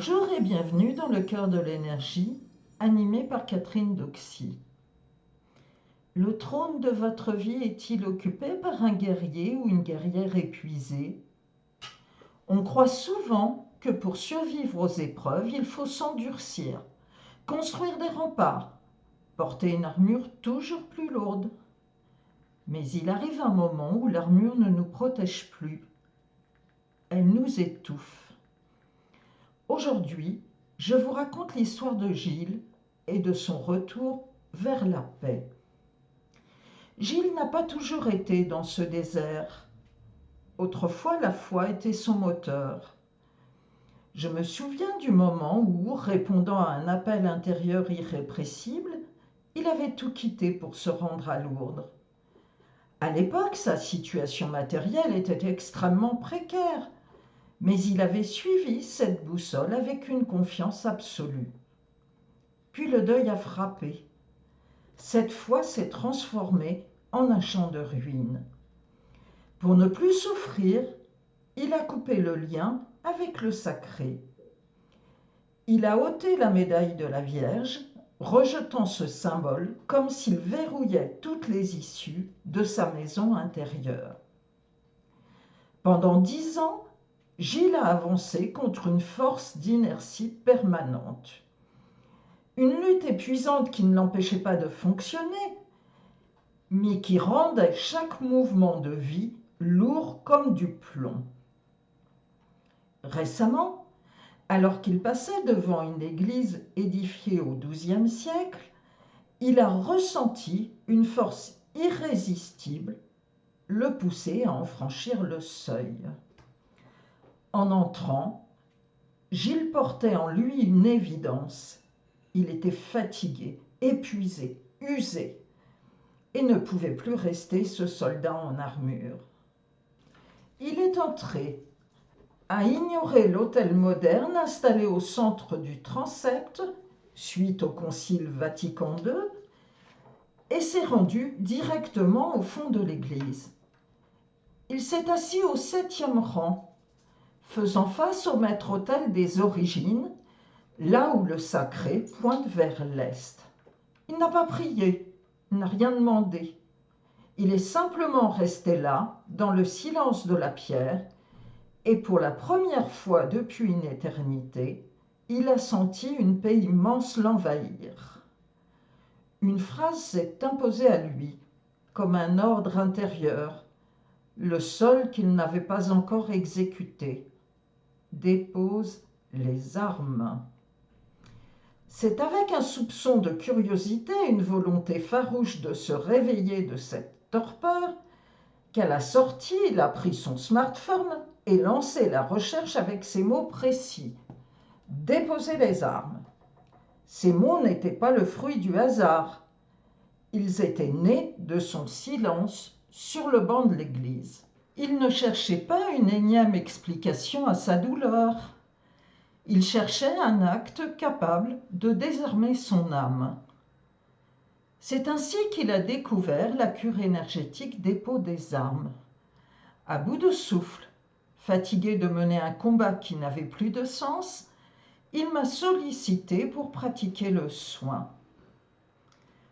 Bonjour et bienvenue dans le cœur de l'énergie, animé par Catherine Doxy. Le trône de votre vie est-il occupé par un guerrier ou une guerrière épuisée? On croit souvent que pour survivre aux épreuves, il faut s'endurcir, construire des remparts, porter une armure toujours plus lourde. Mais il arrive un moment où l'armure ne nous protège plus. Elle nous étouffe. Aujourd'hui, je vous raconte l'histoire de Gilles et de son retour vers la paix. Gilles n'a pas toujours été dans ce désert. Autrefois, la foi était son moteur. Je me souviens du moment où, répondant à un appel intérieur irrépressible, il avait tout quitté pour se rendre à Lourdes. À l'époque, sa situation matérielle était extrêmement précaire, mais il avait suivi cette boussole avec une confiance absolue. Puis le deuil a frappé. Cette foi s'est transformée en un champ de ruines. Pour ne plus souffrir, il a coupé le lien avec le sacré. Il a ôté la médaille de la Vierge, rejetant ce symbole comme s'il verrouillait toutes les issues de sa maison intérieure. Pendant 10 ans, Gilles a avancé contre une force d'inertie permanente. Une lutte épuisante qui ne l'empêchait pas de fonctionner, mais qui rendait chaque mouvement de vie lourd comme du plomb. Récemment, alors qu'il passait devant une église édifiée au XIIe siècle, il a ressenti une force irrésistible le pousser à en franchir le seuil. En entrant, Gilles portait en lui une évidence. Il était fatigué, épuisé, usé, et ne pouvait plus rester ce soldat en armure. Il est entré, a ignoré l'autel moderne installé au centre du transept, suite au Concile Vatican II, et s'est rendu directement au fond de l'église. Il s'est assis au 7e rang, faisant face au maître-autel des origines, là où le sacré pointe vers l'est. Il n'a pas prié, il n'a rien demandé. Il est simplement resté là, dans le silence de la pierre, et pour la première fois depuis une éternité, il a senti une paix immense l'envahir. Une phrase s'est imposée à lui, comme un ordre intérieur, le seul qu'il n'avait pas encore exécuté. Dépose les armes. C'est avec un soupçon de curiosité, une volonté farouche de se réveiller de cette torpeur, qu'à la sortie, il a pris son smartphone et lancé la recherche avec ces mots précis. Déposer les armes. Ces mots n'étaient pas le fruit du hasard. Ils étaient nés de son silence sur le banc de l'église. Il ne cherchait pas une énième explication à sa douleur. Il cherchait un acte capable de désarmer son âme. C'est ainsi qu'il a découvert la cure énergétique dépôt des armes. À bout de souffle, fatigué de mener un combat qui n'avait plus de sens, il m'a sollicité pour pratiquer le soin.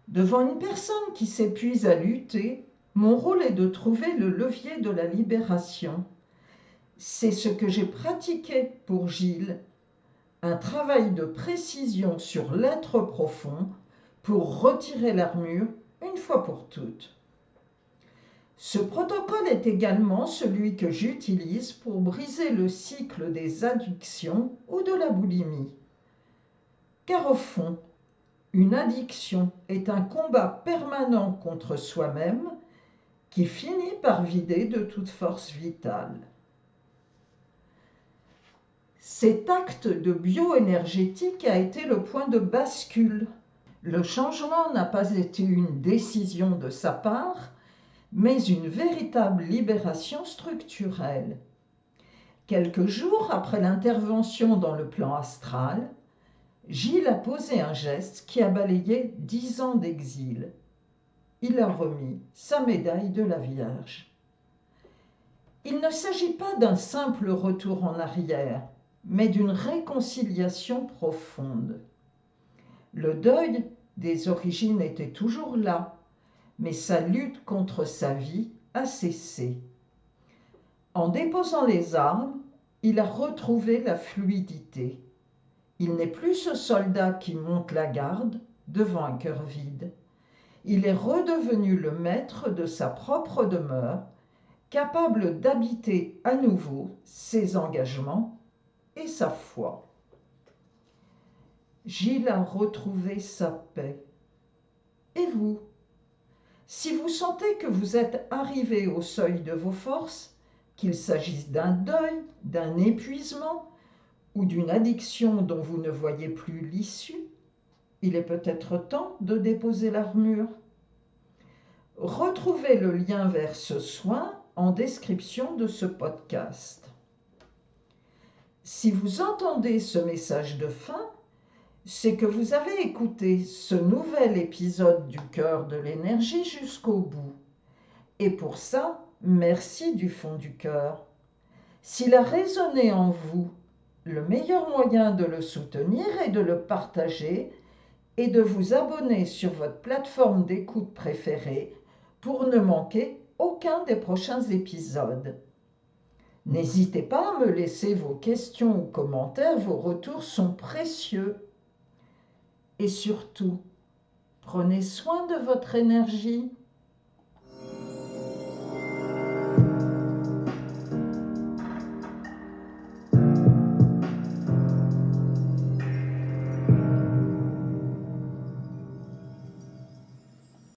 Devant une personne qui s'épuise à lutter, mon rôle est de trouver le levier de la libération. C'est ce que j'ai pratiqué pour Gilles, un travail de précision sur l'être profond pour retirer l'armure une fois pour toutes. Ce protocole est également celui que j'utilise pour briser le cycle des addictions ou de la boulimie. Car au fond, une addiction est un combat permanent contre soi-même qui finit par vider de toute force vitale. Cet acte de bioénergétique a été le point de bascule. Le changement n'a pas été une décision de sa part, mais une véritable libération structurelle. Quelques jours après l'intervention dans le plan astral, Gilles a posé un geste qui a balayé 10 ans d'exil. Il a remis sa médaille de la Vierge. Il ne s'agit pas d'un simple retour en arrière, mais d'une réconciliation profonde. Le deuil des origines était toujours là, mais sa lutte contre sa vie a cessé. En déposant les armes, il a retrouvé la fluidité. Il n'est plus ce soldat qui monte la garde devant un cœur vide. Il est redevenu le maître de sa propre demeure, capable d'habiter à nouveau ses engagements et sa foi. Gilles a retrouvé sa paix. Et vous? Si vous sentez que vous êtes arrivé au seuil de vos forces, qu'il s'agisse d'un deuil, d'un épuisement ou d'une addiction dont vous ne voyez plus l'issue, il est peut-être temps de déposer l'armure. Retrouvez le lien vers ce soin en description de ce podcast. Si vous entendez ce message de fin, c'est que vous avez écouté ce nouvel épisode du Cœur de l'énergie jusqu'au bout. Et pour ça, merci du fond du cœur. S'il a résonné en vous, le meilleur moyen de le soutenir est de le partager et de vous abonner sur votre plateforme d'écoute préférée pour ne manquer aucun des prochains épisodes. N'hésitez pas à me laisser vos questions ou commentaires, vos retours sont précieux. Et surtout, prenez soin de votre énergie.